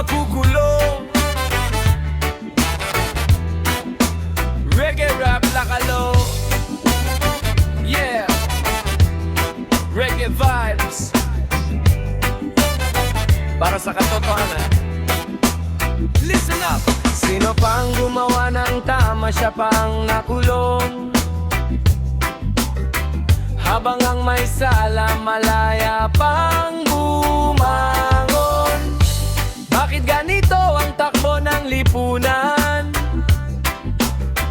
magugulo. Reggae rap lakalo. Yeah, reggae vibes para sa katotohanan. Listen up! Sino pang gumawa ng tama, siya pang nakulong. Habang ang may sala, malaya pang bumangon. Bakit ganito ang takbo ng lipunan?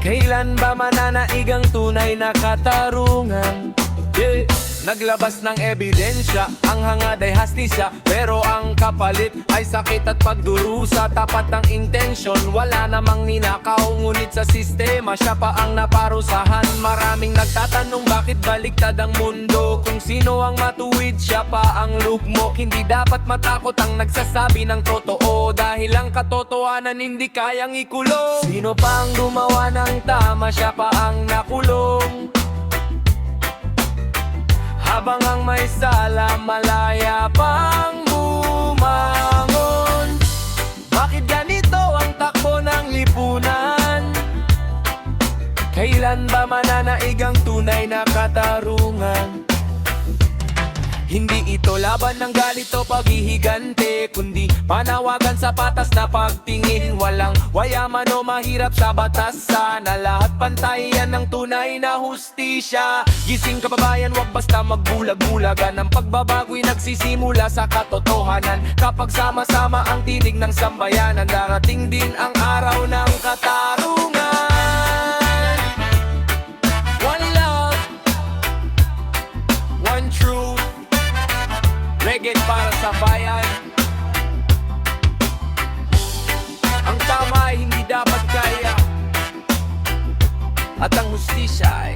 Kailan ba mananaig ang tunay na katarungan? Yeah. Naglabas ng ebidensya, ang hangad ay hastisya, pero ang kapalit ay sakit at pagdurusa. Tapat ng intensyon, wala namang ninakaw, ngunit sa sistema siya pa ang naparusahan. Maraming nagtatanong bakit baliktad ang mundo, kung sino ang matuwid, siya pa ang lugmo. Hindi dapat matakot ang nagsasabi ng totoo, dahil ang katotohanan hindi kayang ikulong. Sino pa ang gumawa ng tama, siya pa ang nakulong. Habang ang may sala, malaya pang bumangon. Bakit ganito ang takbo ng lipunan? Kailan ba mananaig ang tunay na katarungan? Hindi ito laban ng galit o paghihigante, kundi panawagan sa patas na pagtingin. Walang wayaman o mahirap sa batas, sana lahat pantayan ng tunay na hustisya. Gising kababayan, wag basta magbulag-bulagan. Ang pagbabago'y nagsisimula sa katotohanan. Kapag sama-sama ang tinig ng sambayanan, darating din ang araw ng katarungan. One love, one truth, reggae para sa bayan. Ang tama ay hindi dapat kaya, at ang hustisya ay